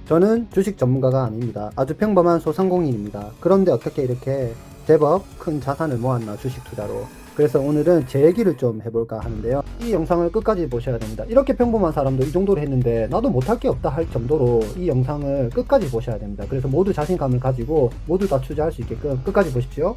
저는 주식 전문가가 아닙니다. 아주 평범한 소상공인입니다. 그런데 어떻게 이렇게 제법 큰 자산을 모았나 주식 투자로. 그래서 오늘은 제 얘기를 좀 해볼까 하는데요. 이 영상을 끝까지 보셔야 됩니다. 이렇게 평범한 사람도 이 정도로 했는데 나도 못할 게 없다 할 정도로 이 영상을 끝까지 보셔야 됩니다. 그래서 모두 자신감을 가지고 모두 다 투자할 수 있게끔 끝까지 보십시오.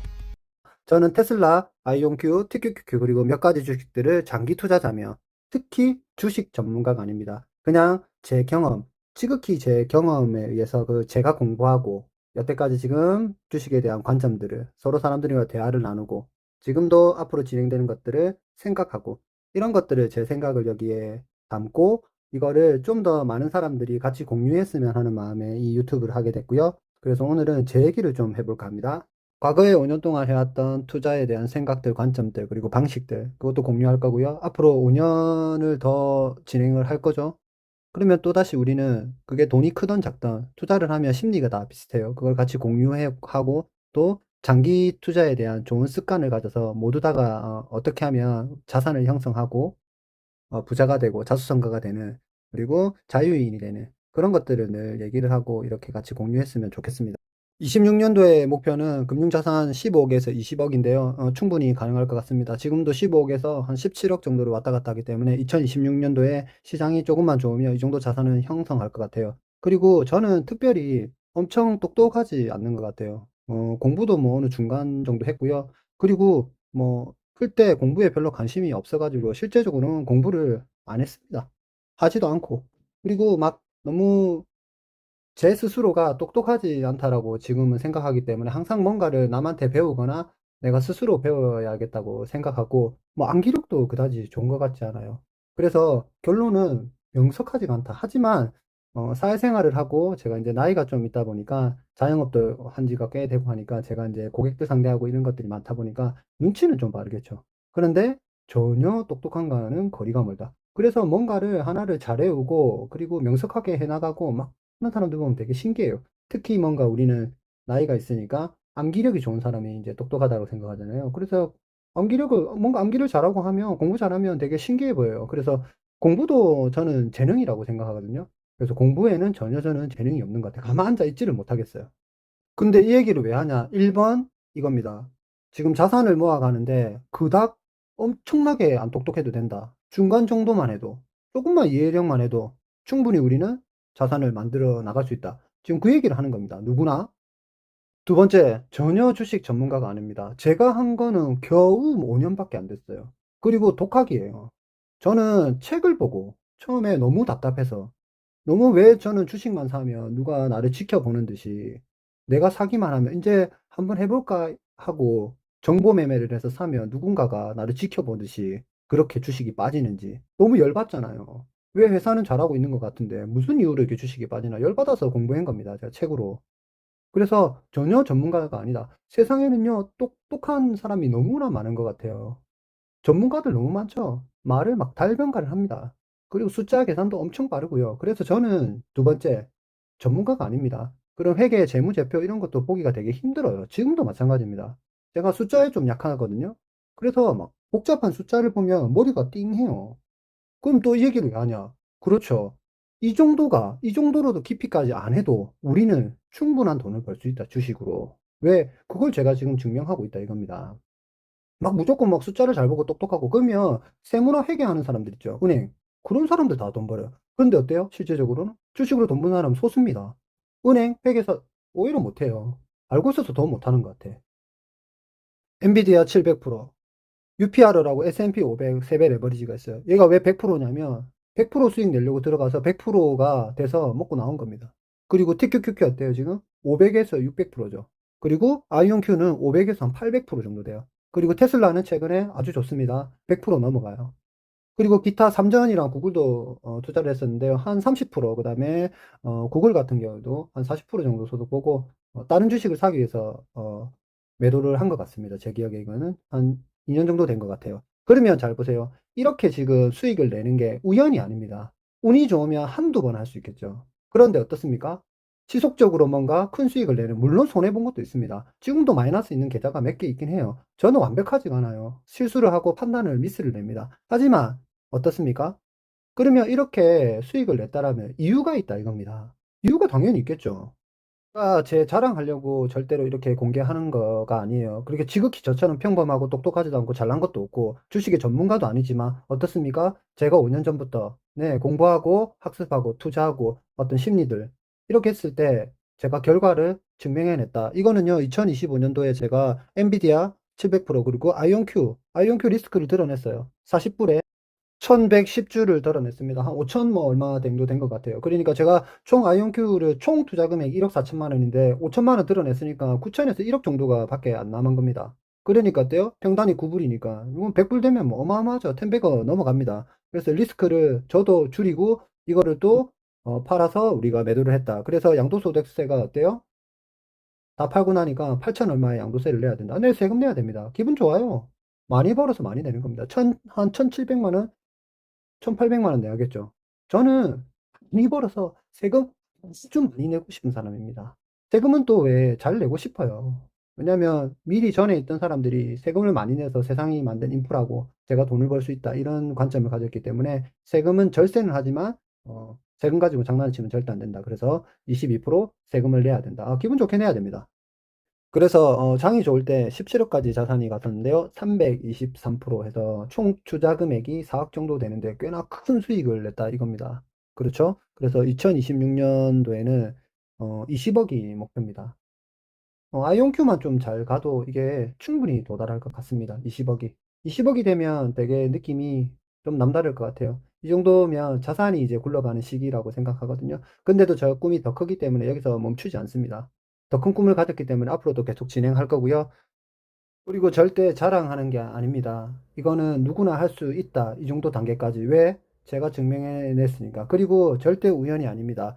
저는 테슬라, 아이온큐, TQQQ 그리고 몇 가지 주식들을 장기 투자자며 특히 주식 전문가가 아닙니다. 그냥 제 경험, 지극히 제 경험에 의해서 제가 공부하고 여태까지 지금 주식에 대한 관점들을 서로 사람들과 대화를 나누고 지금도 앞으로 진행되는 것들을 생각하고 이런 것들을 제 생각을 여기에 담고 이거를 좀 더 많은 사람들이 같이 공유했으면 하는 마음에 이 유튜브를 하게 됐고요. 그래서 오늘은 제 얘기를 좀 해볼까 합니다. 과거에 5년 동안 해왔던 투자에 대한 생각들, 관점들, 그리고 방식들, 그것도 공유할 거고요. 앞으로 5년을 더 진행을 할 거죠. 그러면 또다시 우리는 그게 돈이 크던 작던 투자를 하면 심리가 다 비슷해요. 그걸 같이 공유하고 또 장기 투자에 대한 좋은 습관을 가져서 모두 다가 어떻게 하면 자산을 형성하고 부자가 되고 자수성가가 되는 그리고 자유인이 되는 그런 것들을 늘 얘기를 하고 이렇게 같이 공유했으면 좋겠습니다. 26년도의 목표는 금융자산 15억에서 20억인데요. 충분히 가능할 것 같습니다. 지금도 15억에서 한 17억 정도로 왔다 갔다 하기 때문에 2026년도에 시장이 조금만 좋으면 이 정도 자산은 형성할 것 같아요. 그리고 저는 특별히 엄청 똑똑하지 않는 것 같아요. 공부도 뭐 어느 중간 정도 했고요. 그리고 뭐 클 때 공부에 별로 관심이 없어가지고 실제적으로는 공부를 안 했습니다. 하지도 않고. 그리고 막 너무 제 스스로가 똑똑하지 않다라고 지금은 생각하기 때문에 항상 뭔가를 남한테 배우거나 내가 스스로 배워야겠다고 생각하고 뭐 암기력도 그다지 좋은 것 같지 않아요. 그래서 결론은 명석하지가 않다. 하지만 사회생활을 하고 제가 이제 나이가 좀 있다 보니까 자영업도 한 지가 꽤 되고 하니까 제가 이제 고객들 상대하고 이런 것들이 많다 보니까 눈치는 좀 빠르겠죠. 그런데 전혀 똑똑한가는 거리가 멀다. 그래서 뭔가를 하나를 잘 해오고 그리고 명석하게 해나가고 막 하는 사람들 보면 되게 신기해요. 특히 뭔가 우리는 나이가 있으니까 암기력이 좋은 사람이 이제 똑똑하다고 생각하잖아요. 그래서 뭔가 암기를 잘하고 하면, 공부 잘하면 되게 신기해 보여요. 그래서 공부도 저는 재능이라고 생각하거든요. 그래서 공부에는 전혀 저는 재능이 없는 것 같아요. 가만 앉아 있지를 못하겠어요. 근데 이 얘기를 왜 하냐? 1번 이겁니다. 지금 자산을 모아가는데 그닥 엄청나게 안 똑똑해도 된다. 중간 정도만 해도, 조금만 이해력만 해도 충분히 우리는 자산을 만들어 나갈 수 있다. 지금 그 얘기를 하는 겁니다. 누구나. 두 번째, 전혀 주식 전문가가 아닙니다. 제가 한 거는 겨우 5년밖에 안 됐어요. 그리고 독학이에요. 저는 책을 보고 처음에 너무 답답해서 너무 왜 저는 주식만 사면 누가 나를 지켜보는 듯이 내가 사기만 하면 이제 한번 해볼까 하고 정보 매매를 해서 사면 누군가가 나를 지켜보듯이 그렇게 주식이 빠지는지 너무 열받잖아요. 왜 회사는 잘하고 있는 것 같은데 무슨 이유로 이렇게 주식이 빠지나 열받아서 공부한 겁니다. 제가 책으로. 그래서 전혀 전문가가 아니다. 세상에는요, 똑똑한 사람이 너무나 많은 것 같아요. 전문가들 너무 많죠. 말을 막 달변가를 합니다. 그리고 숫자 계산도 엄청 빠르고요. 그래서 저는 두 번째, 전문가가 아닙니다. 그런 회계, 재무제표 이런 것도 보기가 되게 힘들어요. 지금도 마찬가지입니다. 제가 숫자에 좀 약하거든요. 그래서 막 복잡한 숫자를 보면 머리가 띵해요. 그럼 또 이 얘기를 왜 하냐? 그렇죠. 이 정도로도 깊이까지 안 해도 우리는 충분한 돈을 벌 수 있다, 주식으로. 왜? 그걸 제가 지금 증명하고 있다, 이겁니다. 막 무조건 막 숫자를 잘 보고 똑똑하고, 그러면 세무나 회계하는 사람들 있죠. 은행. 그런 사람들 다 돈 벌어요. 그런데 어때요? 실제적으로는? 주식으로 돈 버는 사람 소수입니다. 은행, 회계사, 오히려 못해요. 알고 있어서 더 못하는 것 같아. 엔비디아 700%. UPR라고 S&P 500 세배 레버리지가 있어요. 얘가 왜 100%냐면 100% 수익 내려고 들어가서 100%가 돼서 먹고 나온 겁니다. 그리고 TQQQ 어때요 지금? 500에서 600%죠. 그리고 아이온큐는 500에서 한 800% 정도 돼요. 그리고 테슬라는 최근에 아주 좋습니다. 100% 넘어가요. 그리고 기타 삼전이랑 구글도 투자를 했었는데요. 한 30%, 그다음에 구글 같은 경우도 한 40% 정도 소득 보고 다른 주식을 사기 위해서 매도를 한 것 같습니다. 제 기억에 이거는 한 2년 정도 된 것 같아요. 그러면 잘 보세요. 이렇게 지금 수익을 내는 게 우연이 아닙니다. 운이 좋으면 한두 번 할 수 있겠죠. 그런데 어떻습니까? 지속적으로 뭔가 큰 수익을 내는, 물론 손해본 것도 있습니다. 지금도 마이너스 있는 계좌가 몇 개 있긴 해요. 저는 완벽하지가 않아요. 실수를 하고 판단을 미스를 냅니다. 하지만 어떻습니까? 그러면 이렇게 수익을 냈다라면 이유가 있다 이겁니다. 이유가 당연히 있겠죠. 제 자랑하려고 절대로 이렇게 공개하는 거가 아니에요. 그렇게 지극히 저처럼 평범하고 똑똑하지도 않고 잘난 것도 없고 주식의 전문가도 아니지만 어떻습니까? 제가 5년 전부터 네, 공부하고 학습하고 투자하고 어떤 심리들 이렇게 했을 때 제가 결과를 증명해냈다. 이거는요, 2025년도에 제가 엔비디아 700% 그리고 아이온큐 리스크를 드러냈어요. 40불에 1110주를 덜어냈습니다. 한 5천 뭐 얼마 정도 된 것 같아요. 그러니까 제가 총 아이온큐를 총 투자 금액 1억 4천만 원인데 5천만 원 드러냈으니까 9천에서 1억 정도가 밖에 안 남은 겁니다. 그러니까 어때요? 평단이 9불이니까 이건 100불 되면 뭐 어마어마하죠. 10배가 넘어갑니다. 그래서 리스크를 저도 줄이고 이거를 또 팔아서 우리가 매도를 했다. 그래서 양도소득세가 어때요? 다 팔고 나니까 8천 얼마의 양도세를 내야 된다. 네, 세금 내야 됩니다. 기분 좋아요. 많이 벌어서 많이 내는 겁니다. 한 1,700만 원 1,800만 원 내야겠죠. 저는 많이 벌어서 세금 좀 많이 내고 싶은 사람입니다. 세금은 또 왜 잘 내고 싶어요. 왜냐면 미리 전에 있던 사람들이 세금을 많이 내서 세상이 만든 인프라고 제가 돈을 벌 수 있다 이런 관점을 가졌기 때문에 세금은 절세는 하지만 세금 가지고 장난치면 절대 안 된다. 그래서 22% 세금을 내야 된다. 기분 좋게 내야 됩니다. 그래서 장이 좋을 때 17억까지 자산이 갔었는데요. 323% 해서 총 투자 금액이 4억 정도 되는데 꽤나 큰 수익을 냈다 이겁니다. 그렇죠? 그래서 2026년도에는 20억이 목표입니다. 아이온큐만 좀 잘 가도 이게 충분히 도달할 것 같습니다. 20억이. 20억이 되면 되게 느낌이 좀 남다를 것 같아요. 이 정도면 자산이 이제 굴러가는 시기라고 생각하거든요. 근데도 저 꿈이 더 크기 때문에 여기서 멈추지 않습니다. 더 큰 꿈을 가졌기 때문에 앞으로도 계속 진행할 거고요. 그리고 절대 자랑하는 게 아닙니다. 이거는 누구나 할 수 있다. 이 정도 단계까지. 왜? 제가 증명해냈으니까. 그리고 절대 우연이 아닙니다.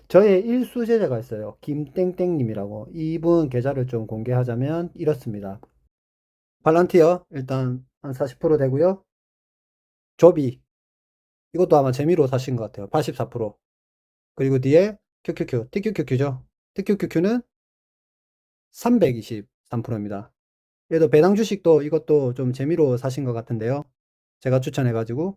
저의 일수제자가 있어요. 김땡땡님이라고. 이분 계좌를 좀 공개하자면 이렇습니다. 발란티어 일단 한 40% 되고요. 조비 이것도 아마 재미로 사신 것 같아요. 84%. 그리고 뒤에 QQQ, TQQQ죠. TQQQ는 323%입니다. 얘도 배당 주식도 이것도 좀 재미로 사신 것 같은데요. 제가 추천해가지고.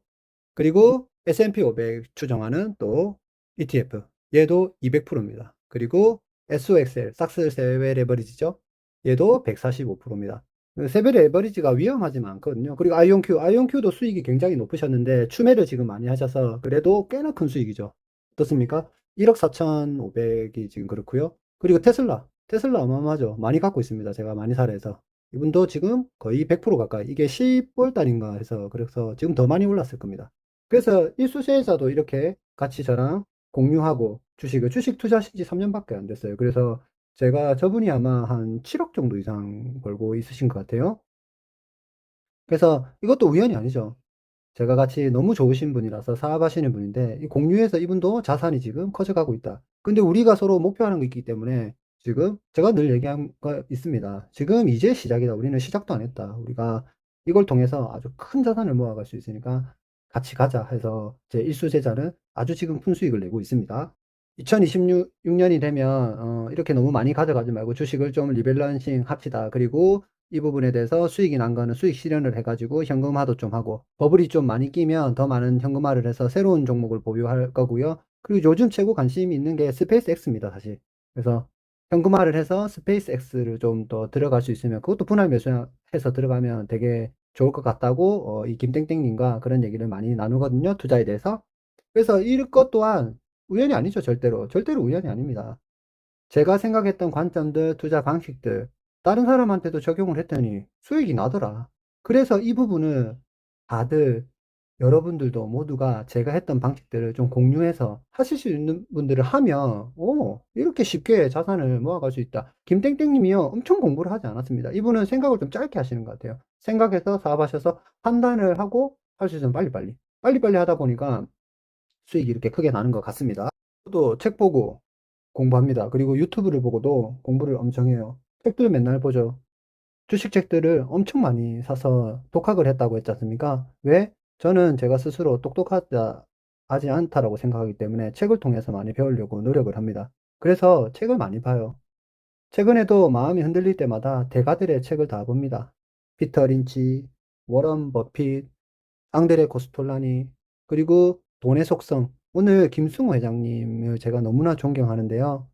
그리고 S&P 500 추정하는 또 ETF. 얘도 200%입니다. 그리고 SOXL, 삭스 세벨 에버리지죠. 얘도 145%입니다. 세벨 에버리지가 위험하지는 않거든요. 그리고 아이온큐도 수익이 굉장히 높으셨는데 추매를 지금 많이 하셔서 그래도 꽤나 큰 수익이죠. 어떻습니까? 1억 4,500이 지금 그렇고요. 그리고 테슬라 어마어마하죠. 많이 갖고 있습니다. 제가 많이 살해서. 이분도 지금 거의 100% 가까이. 이게 10월 달인가 해서 그래서 지금 더 많이 올랐을 겁니다. 그래서 일수세자도 이렇게 같이 저랑 공유하고 주식 투자하신 지 3년밖에 안 됐어요. 그래서 제가 저분이 아마 한 7억 정도 이상 벌고 있으신 것 같아요. 그래서 이것도 우연이 아니죠. 제가 같이 너무 좋으신 분이라서 사업하시는 분인데 이 공유해서 이분도 자산이 지금 커져가고 있다. 근데 우리가 서로 목표하는 거 있기 때문에 지금 제가 늘 얘기한 거 있습니다. 지금 이제 시작이다. 우리는 시작도 안 했다. 우리가 이걸 통해서 아주 큰 자산을 모아갈 수 있으니까 같이 가자 해서 제 일수제자는 아주 지금 큰 수익을 내고 있습니다. 2026년이 되면 이렇게 너무 많이 가져가지 말고 주식을 좀 리밸런싱 합시다. 그리고 이 부분에 대해서 수익이 난 거는 수익 실현을 해가지고 현금화도 좀 하고 버블이 좀 많이 끼면 더 많은 현금화를 해서 새로운 종목을 보유할 거고요. 그리고 요즘 최고 관심이 있는 게 스페이스 X입니다, 사실. 그래서 현금화를 해서 스페이스 X를 좀 더 들어갈 수 있으면 그것도 분할 매수해서 들어가면 되게 좋을 것 같다고 이 김땡땡님과 그런 얘기를 많이 나누거든요, 투자에 대해서. 그래서 이것 또한 우연이 아니죠, 절대로. 절대로 우연이 아닙니다. 제가 생각했던 관점들, 투자 방식들, 다른 사람한테도 적용을 했더니 수익이 나더라. 그래서 이 부분을 다들 여러분들도 모두가 제가 했던 방식들을 좀 공유해서 하실 수 있는 분들을 하면, 이렇게 쉽게 자산을 모아갈 수 있다. 김땡땡님이요, 엄청 공부를 하지 않았습니다. 이분은 생각을 좀 짧게 하시는 것 같아요. 생각해서 사업하셔서 판단을 하고 할 수 있으면 빨리빨리. 빨리빨리 하다 보니까 수익이 이렇게 크게 나는 것 같습니다. 저도 책 보고 공부합니다. 그리고 유튜브를 보고도 공부를 엄청 해요. 책들 맨날 보죠. 주식책들을 엄청 많이 사서 독학을 했다고 했지 않습니까? 왜? 저는 제가 스스로 하지 않다라고 생각하기 때문에 책을 통해서 많이 배우려고 노력을 합니다. 그래서 책을 많이 봐요. 최근에도 마음이 흔들릴 때마다 대가들의 책을 다 봅니다. 피터 린치, 워런 버핏, 앙드레 코스톨라니, 그리고 돈의 속성, 오늘 김승호 회장님을 제가 너무나 존경하는데요.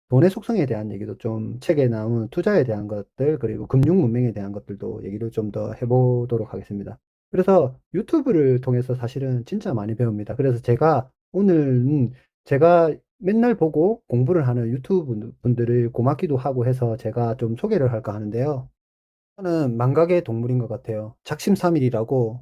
돈의 속성에 대한 얘기도 좀 책에 나온 투자에 대한 것들 그리고 금융 문명에 대한 것들도 얘기를 좀 더 해보도록 하겠습니다. 그래서 유튜브를 통해서 사실은 진짜 많이 배웁니다. 그래서 제가 오늘은 제가 맨날 보고 공부를 하는 유튜브 분들을 고맙기도 하고 해서 제가 좀 소개를 할까 하는데요. 저는 망각의 동물인 것 같아요. 작심삼일이라고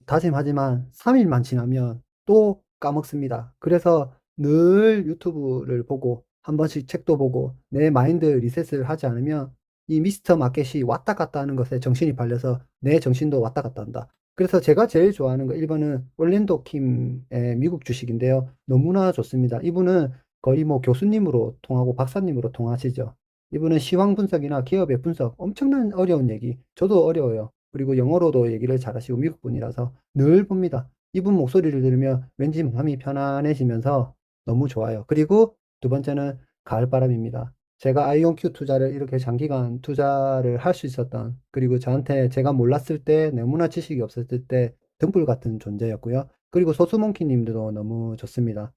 다짐하지만 3일만 지나면 또 까먹습니다. 그래서 늘 유튜브를 보고 한 번씩 책도 보고 내 마인드 리셋을 하지 않으면 이 미스터 마켓이 왔다 갔다 하는 것에 정신이 팔려서 내 정신도 왔다 갔다 한다. 그래서 제가 제일 좋아하는 거 1번은 올랜도 킴의 미국 주식인데요. 너무나 좋습니다. 이분은 거의 뭐 교수님으로 통하고 박사님으로 통하시죠. 이분은 시황 분석이나 기업의 분석, 엄청난 어려운 얘기. 저도 어려워요. 그리고 영어로도 얘기를 잘하시고 미국 분이라서 늘 봅니다. 이분 목소리를 들으면 왠지 마음이 편안해지면서 너무 좋아요. 그리고 두 번째는 가을바람입니다. 제가 아이온큐 투자를 이렇게 장기간 투자를 할 수 있었던, 그리고 저한테 제가 몰랐을 때, 너무나 지식이 없었을 때 등불 같은 존재였고요. 그리고 소수몽키 님도 너무 좋습니다.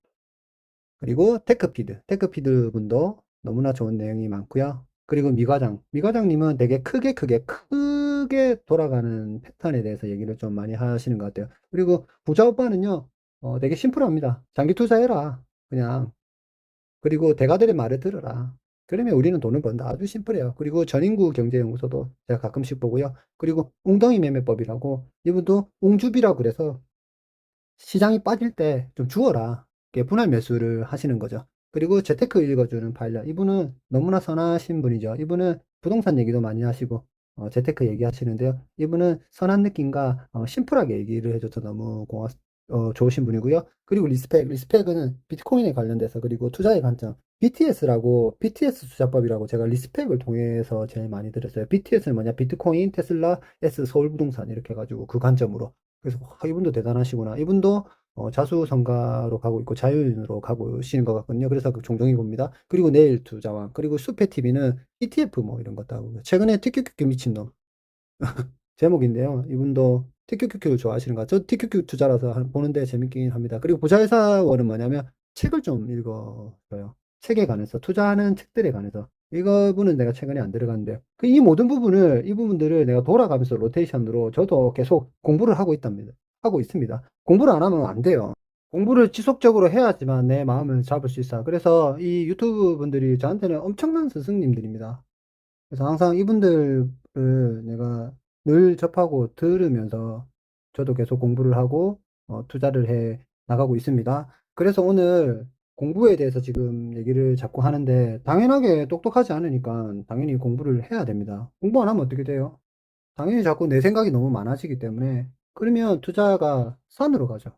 그리고 테크피드 분도 너무나 좋은 내용이 많고요. 그리고 미과장님은 되게 크게 돌아가는 패턴에 대해서 얘기를 좀 많이 하시는 것 같아요. 그리고 부자 오빠는요, 되게 심플합니다. 장기 투자해라. 그냥. 그리고 대가들의 말을 들어라. 그러면 우리는 돈을 번다. 아주 심플해요. 그리고 전인구 경제연구소도 제가 가끔씩 보고요. 그리고 웅덩이 매매법이라고 이분도 웅주비라고 그래서 시장이 빠질 때 좀 주어라. 이렇게 분할 매수를 하시는 거죠. 그리고 재테크 읽어주는 파일럿. 이분은 너무나 선하신 분이죠. 이분은 부동산 얘기도 많이 하시고, 재테크 얘기하시는데요. 이분은 선한 느낌과 심플하게 얘기를 해줘서 너무 좋으신 분이고요. 그리고 리스펙은 비트코인에 관련돼서, 그리고 투자의 관점. BTS 투자법이라고 제가 리스펙을 통해서 제일 많이 들었어요. BTS는 뭐냐? 비트코인, 테슬라, S 서울부동산 이렇게 해가지고 그 관점으로. 그래서 이분도 대단하시구나. 이분도 자수성가로 가고 있고 자유인으로 가고 계시는 것 같거든요. 그래서 그 종종이 봅니다. 그리고 내일 투자왕, 그리고 수페TV는 ETF 뭐 이런 것도 하고 최근에 TQQQ 미친놈 제목인데요. 이분도 TQQQ를 좋아하시는 것 같아요. 저 TQQ 투자라서 보는데 재밌긴 합니다. 그리고 부자회사원은 뭐냐면 책을 좀 읽어줘요. 책에 관해서 투자하는 책들에 관해서 이거분은 내가 최근에 안 들어갔는데요. 이 모든 이 부분들을 내가 돌아가면서 로테이션으로 저도 계속 공부를 하고 있습니다. 공부를 안 하면 안 돼요. 공부를 지속적으로 해야지만 내 마음을 잡을 수 있어. 그래서 이 유튜브 분들이 저한테는 엄청난 스승님들입니다. 그래서 항상 이분들을 내가 늘 접하고 들으면서 저도 계속 공부를 하고 투자를 해 나가고 있습니다. 그래서 오늘 공부에 대해서 지금 얘기를 자꾸 하는데 당연하게 똑똑하지 않으니까 당연히 공부를 해야 됩니다. 공부 안 하면 어떻게 돼요? 당연히 자꾸 내 생각이 너무 많아지기 때문에 그러면 투자가 산으로 가죠.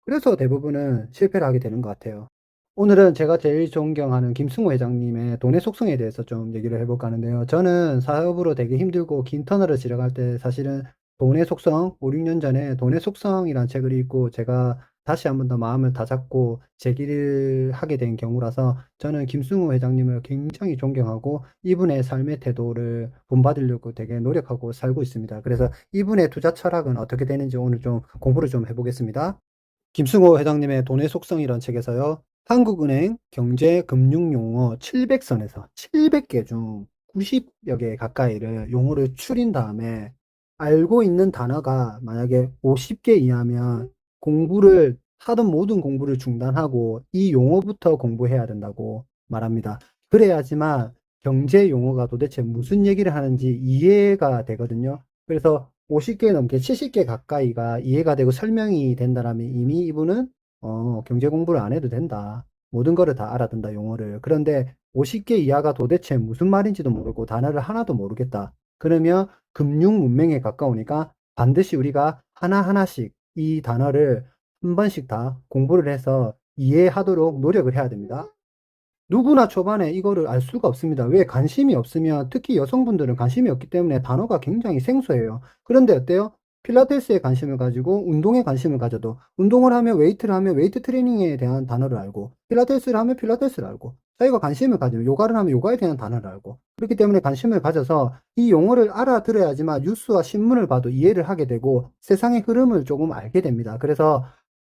그래서 대부분은 실패를 하게 되는 것 같아요. 오늘은 제가 제일 존경하는 김승호 회장님의 돈의 속성에 대해서 좀 얘기를 해볼까 하는데요. 저는 사업으로 되게 힘들고 긴 터널을 지나갈 때 사실은 돈의 속성, 5, 6년 전에 돈의 속성이라는 책을 읽고 제가 다시 한 번 더 마음을 다잡고 재기를 하게 된 경우라서 저는 김승호 회장님을 굉장히 존경하고 이분의 삶의 태도를 본받으려고 되게 노력하고 살고 있습니다. 그래서 이분의 투자 철학은 어떻게 되는지 오늘 좀 공부를 좀 해보겠습니다. 김승호 회장님의 돈의 속성이라는 책에서요. 한국은행 경제금융용어 700선에서 700개 중 90여 개 가까이를 용어를 추린 다음에 알고 있는 단어가 만약에 50개 이하면 공부를 하던 모든 공부를 중단하고 이 용어부터 공부해야 된다고 말합니다. 그래야지만 경제 용어가 도대체 무슨 얘기를 하는지 이해가 되거든요. 그래서 50개 넘게 70개 가까이가 이해가 되고 설명이 된다라면 이미 이분은 경제 공부를 안 해도 된다. 모든 거를 다 알아듣는다, 용어를. 그런데 50개 이하가 도대체 무슨 말인지도 모르고 단어를 하나도 모르겠다. 그러면 금융 문맹에 가까우니까 반드시 우리가 하나하나씩 이 단어를 한 번씩 다 공부를 해서 이해하도록 노력을 해야 됩니다. 누구나 초반에 이거를 알 수가 없습니다. 왜? 관심이 없으면, 특히 여성분들은 관심이 없기 때문에 단어가 굉장히 생소해요. 그런데 어때요? 필라테스에 관심을 가지고 운동에 관심을 가져도 운동을 하면 웨이트를 하면 웨이트 트레이닝에 대한 단어를 알고 필라테스를 하면 필라테스를 알고 자기가 관심을 가지면 요가를 하면 요가에 대한 단어를 알고 그렇기 때문에 관심을 가져서 이 용어를 알아들어야지만 뉴스와 신문을 봐도 이해를 하게 되고 세상의 흐름을 조금 알게 됩니다. 그래서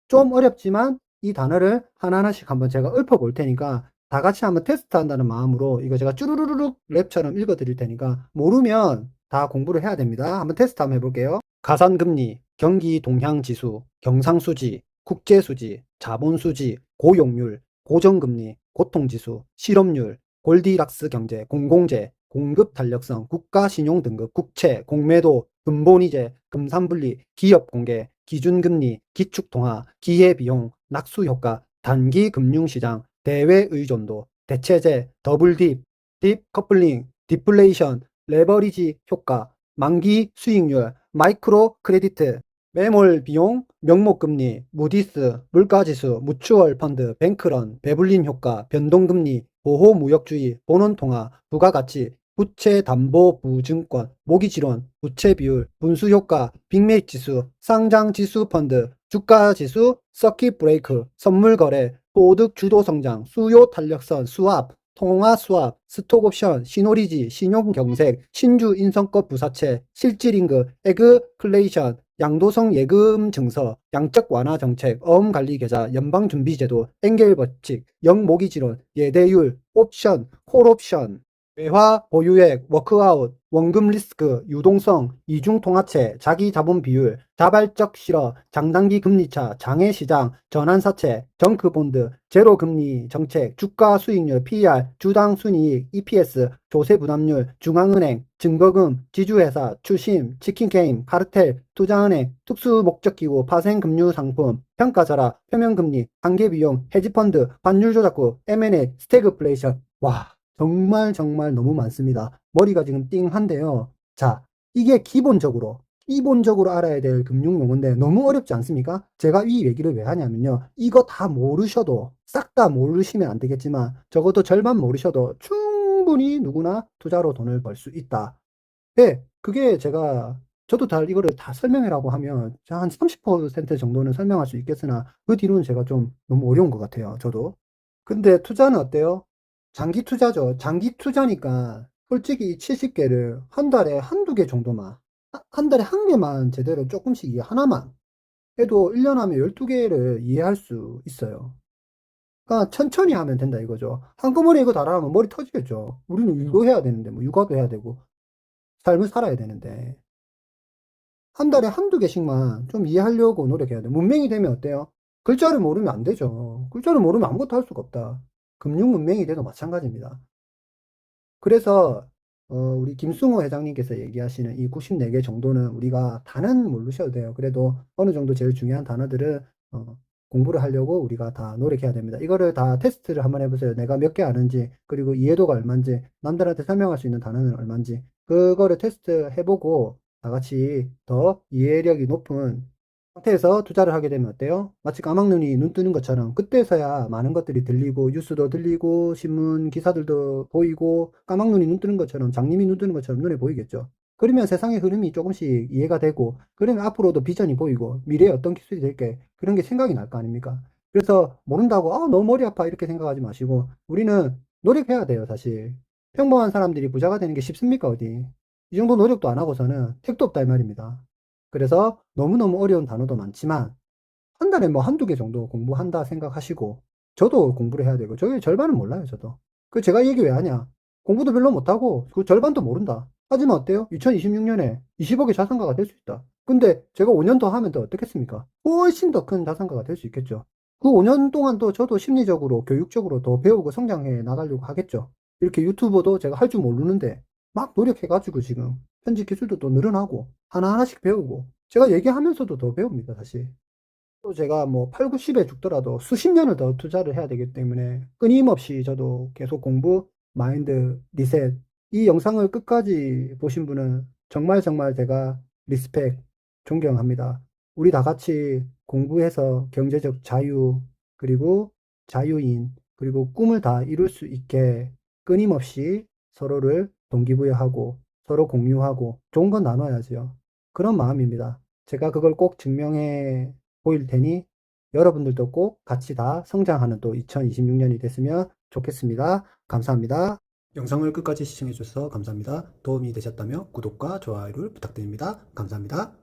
좀 어렵지만 이 단어를 하나하나씩 한번 제가 읊어볼 테니까 다 같이 한번 테스트 한다는 마음으로 이거 제가 쭈루루룩 랩처럼 읽어 드릴 테니까 모르면 다 공부를 해야 됩니다. 한번 테스트 한번 해볼게요. 가산금리, 경기 동향지수, 경상수지, 국제수지, 자본수지, 고용률, 고정금리, 고통지수, 실업률, 골디락스 경제, 공공재, 공급탄력성, 국가신용등급, 국채, 공매도, 근본이제, 금산분리, 기업공개, 기준금리, 기축통화, 기회비용, 낙수효과, 단기금융시장, 대외의존도, 대체재, 더블딥, 딥커플링, 디플레이션, 레버리지 효과, 만기 수익률, 마이크로 크레디트, 매몰 비용, 명목금리, 무디스, 물가지수, 무추얼 펀드, 뱅크런, 배불린 효과, 변동금리, 보호무역주의, 본원통화, 부가가치, 부채담보부증권, 모기지론, 부채비율, 분수효과, 빅매직지수, 상장지수펀드, 주가지수, 서킷브레이크, 선물거래, 소득주도성장, 수요탄력선, 수압, 통화수압, 스톡옵션, 신호리지, 신용경색, 신주인성급 부사채, 실질임금, 에그플레이션, 양도성 예금 증서, 양적 완화 정책, 어음관리계좌, 연방준비제도, 엔겔버칙, 영모기지론, 예대율, 옵션, 콜옵션, 외화 보유액, 워크아웃, 원금 리스크, 유동성, 이중통화채, 자기자본 비율, 자발적 실어, 장단기 금리차, 장외시장, 전환사채, 정크본드, 제로금리 정책, 주가 수익률, PER, 주당 순이익, EPS, 조세부담률, 중앙은행, 증거금, 지주회사, 추심, 치킨게임, 카르텔, 투자은행, 특수목적기구, 파생금융상품, 평가절하, 표면금리, 한계비용, 헤지펀드, 환율조작국, M&A, 스태그플레이션. 와, 정말 너무 많습니다. 머리가 지금 띵한데요. 자, 이게 기본적으로 알아야 될 금융용어인데 너무 어렵지 않습니까? 제가 이 얘기를 왜 하냐면요. 이거 다 모르셔도, 싹 다 모르시면 안 되겠지만 적어도 절반 모르셔도 충분히 누구나 투자로 돈을 벌 수 있다. 네, 그게 저도 이거를 다 설명해라고 하면 한 30% 정도는 설명할 수 있겠으나 그 뒤로는 제가 좀 너무 어려운 것 같아요. 저도. 근데 투자는 어때요? 장기 투자죠. 장기 투자니까 솔직히 70개를 한 달에 한두 개 정도만, 한 달에 한 개만 제대로 조금씩 하나만 해도 1년 하면 12개를 이해할 수 있어요. 그러니까 천천히 하면 된다 이거죠. 한꺼번에 이거 다 하면 머리 터지겠죠. 우리는 일도 해야 되는데, 뭐 육아도 해야 되고, 삶을 살아야 되는데. 한 달에 한두 개씩만 좀 이해하려고 노력해야 돼. 문맹이 되면 어때요? 글자를 모르면 안 되죠. 글자를 모르면 아무것도 할 수가 없다. 금융 문맹이 돼도 마찬가지입니다. 그래서 우리 김승호 회장님께서 얘기하시는 이 94개 정도는 우리가 다는 모르셔도 돼요. 그래도 어느 정도 제일 중요한 단어들을 공부를 하려고 우리가 다 노력해야 됩니다. 이거를 다 테스트를 한번 해보세요. 내가 몇 개 아는지, 그리고 이해도가 얼마인지, 남들한테 설명할 수 있는 단어는 얼마인지, 그거를 테스트 해보고 다 같이 더 이해력이 높은 상태에서 투자를 하게 되면 어때요? 마치 까막눈이 눈 뜨는 것처럼 그때서야 많은 것들이 들리고 뉴스도 들리고 신문 기사들도 보이고 까막눈이 눈 뜨는 것처럼 장님이 눈 뜨는 것처럼 눈에 보이겠죠. 그러면 세상의 흐름이 조금씩 이해가 되고 그러면 앞으로도 비전이 보이고 미래에 어떤 기술이 될게 그런 게 생각이 날 거 아닙니까? 그래서 모른다고 너무 머리 아파 이렇게 생각하지 마시고 우리는 노력해야 돼요 사실. 평범한 사람들이 부자가 되는 게 쉽습니까 어디? 이 정도 노력도 안 하고서는 택도 없다 이 말입니다. 그래서 너무너무 어려운 단어도 많지만 한 달에 뭐 한두 개 정도 공부한다 생각하시고 저도 공부를 해야 되고 저희 절반은 몰라요 저도. 그 제가 얘기 왜 하냐, 공부도 별로 못하고 그 절반도 모른다 하지만 어때요? 2026년에 20억의 자산가가 될 수 있다. 근데 제가 5년 더 하면 더 어떻겠습니까? 훨씬 더 큰 자산가가 될 수 있겠죠. 그 5년 동안도 저도 심리적으로 교육적으로 더 배우고 성장해 나가려고 하겠죠. 이렇게 유튜버도 제가 할 줄 모르는데 막 노력해가지고 지금 편집 기술도 또 늘어나고 하나하나씩 배우고 제가 얘기하면서도 더 배웁니다 사실. 또 제가 뭐 8, 90에 죽더라도 수십 년을 더 투자를 해야 되기 때문에 끊임없이 저도 계속 공부, 마인드, 리셋. 이 영상을 끝까지 보신 분은 정말 제가 리스펙, 존경합니다. 우리 다 같이 공부해서 경제적 자유, 그리고 자유인, 그리고 꿈을 다 이룰 수 있게 끊임없이 서로를 동기부여하고 서로 공유하고 좋은 건 나눠야죠. 그런 마음입니다. 제가 그걸 꼭 증명해 보일 테니 여러분들도 꼭 같이 다 성장하는 또 2026년이 됐으면 좋겠습니다. 감사합니다. 영상을 끝까지 시청해 주셔서 감사합니다. 도움이 되셨다면 구독과 좋아요를 부탁드립니다. 감사합니다.